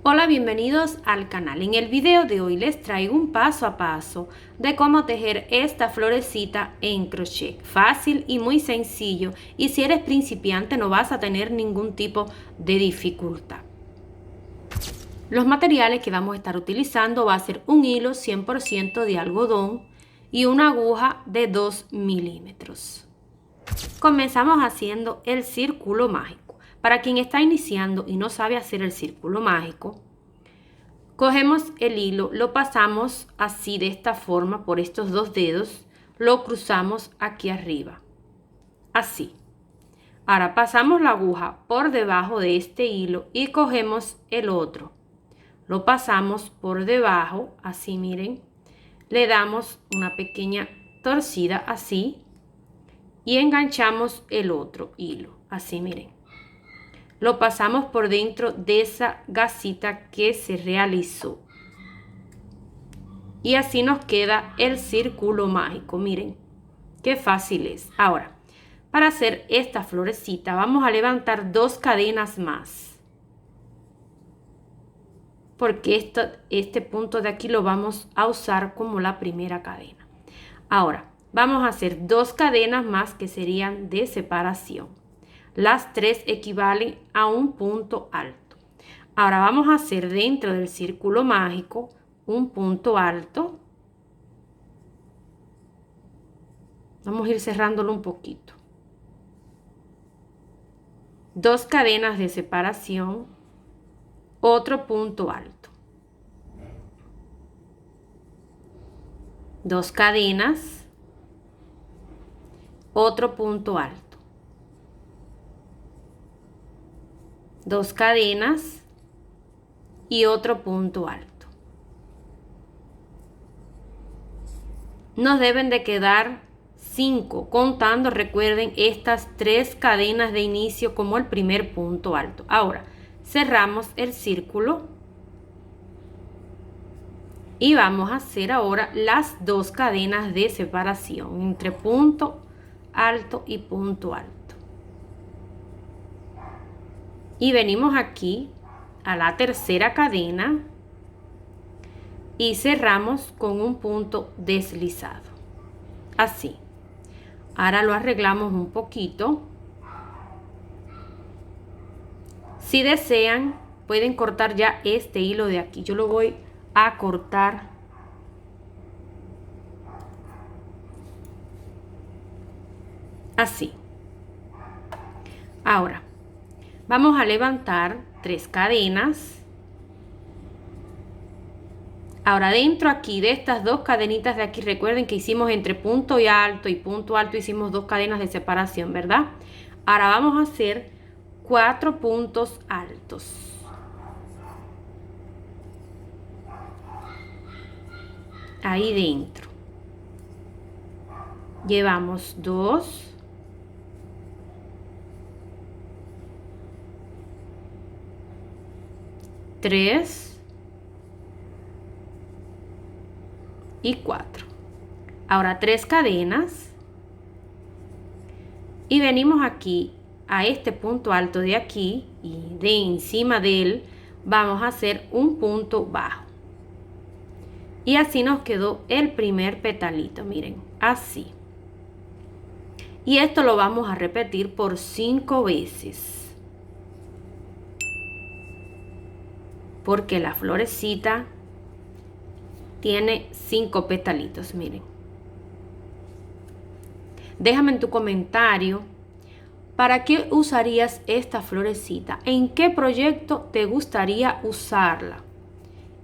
Hola, bienvenidos al canal. En el video de hoy les traigo un paso a paso de cómo tejer esta florecita en crochet. Fácil y muy sencillo, y si eres principiante no vas a tener ningún tipo de dificultad. Los materiales que vamos a estar utilizando va a ser un hilo 100% de algodón y una aguja de 2 milímetros. Comenzamos haciendo el círculo mágico. Para quien está iniciando y no sabe hacer el círculo mágico, cogemos el hilo, lo pasamos así de esta forma por estos dos dedos, lo cruzamos aquí arriba, así. Ahora pasamos la aguja por debajo de este hilo y cogemos el otro. Lo pasamos por debajo, así miren. Le damos una pequeña torcida así y enganchamos el otro hilo, así miren. Lo pasamos por dentro de esa gasita que se realizó. Y así nos queda el círculo mágico. Miren, qué fácil es. Ahora, para hacer esta florecita vamos a levantar 2 cadenas más. Porque este punto de aquí lo vamos a usar como la primera cadena. Ahora, vamos a hacer 2 cadenas más que serían de separación. Las 3 equivalen a un punto alto. Ahora vamos a hacer dentro del círculo mágico un punto alto. Vamos a ir cerrándolo un poquito. 2 cadenas de separación, otro punto alto. 2 cadenas, otro punto alto. 2 cadenas y otro punto alto. Nos deben de quedar 5, contando, recuerden, estas 3 cadenas de inicio como el primer punto alto. Ahora cerramos el círculo y vamos a hacer ahora las 2 cadenas de separación entre punto alto y punto alto. Y venimos aquí a la tercera cadena y cerramos con un punto deslizado, así. Ahora lo arreglamos un poquito. Si desean, pueden cortar ya este hilo de aquí. Yo lo voy a cortar así. Ahora vamos a levantar 3 cadenas. Ahora dentro aquí de estas 2 cadenitas de aquí, recuerden que hicimos entre punto y punto alto hicimos 2 cadenas de separación, ¿verdad? Ahora vamos a hacer 4 puntos altos. Ahí dentro. Llevamos 2. 3 y 4. Ahora 3 cadenas y venimos aquí a este punto alto de aquí y de encima de él vamos a hacer un punto bajo. Y así nos quedó el primer petalito, miren, así. Y esto lo vamos a repetir por 5 veces. Porque la florecita tiene 5 petalitos, miren. Déjame en tu comentario para qué usarías esta florecita, en qué proyecto te gustaría usarla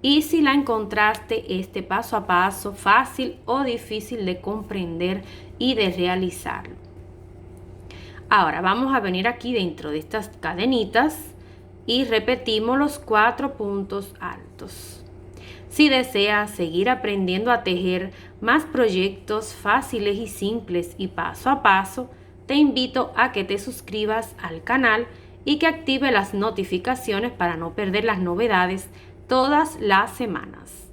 y si la encontraste este paso a paso fácil o difícil de comprender y de realizarlo. Ahora vamos a venir aquí dentro de estas cadenitas y repetimos los 4 puntos altos. Si deseas seguir aprendiendo a tejer más proyectos fáciles y simples y paso a paso, te invito a que te suscribas al canal y que active las notificaciones para no perder las novedades todas las semanas.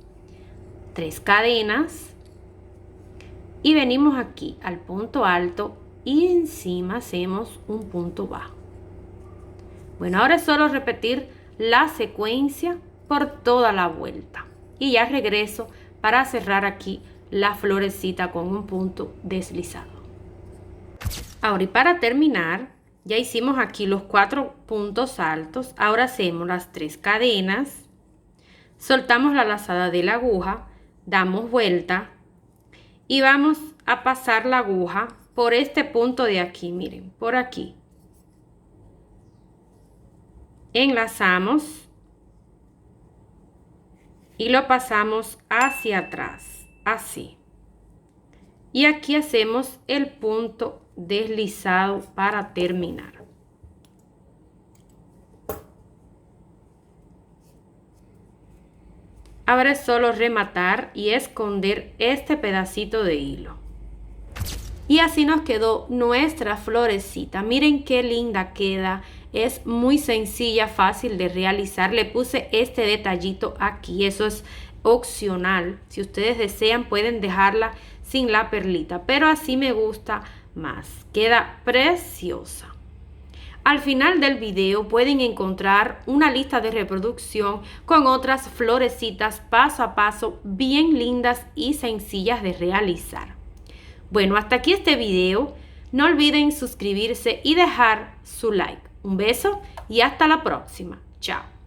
3 cadenas y venimos aquí al punto alto y encima hacemos un punto bajo. Bueno, ahora es solo repetir la secuencia por toda la vuelta. Y ya regreso para cerrar aquí la florecita con un punto deslizado. Ahora, y para terminar, ya hicimos aquí los 4 puntos altos. Ahora hacemos las 3 cadenas, soltamos la lazada de la aguja, damos vuelta y vamos a pasar la aguja por este punto de aquí, miren, por aquí. Enlazamos y lo pasamos hacia atrás, así. Y aquí hacemos el punto deslizado para terminar. Ahora es solo rematar y esconder este pedacito de hilo. Y así nos quedó nuestra florecita. Miren qué linda queda. Es muy sencilla, fácil de realizar. Le puse este detallito aquí. Eso es opcional. Si ustedes desean pueden dejarla sin la perlita. Pero así me gusta más. Queda preciosa. Al final del video pueden encontrar una lista de reproducción con otras florecitas paso a paso bien lindas y sencillas de realizar. Bueno, hasta aquí este video. No olviden suscribirse y dejar su like. Un beso y hasta la próxima. Chao.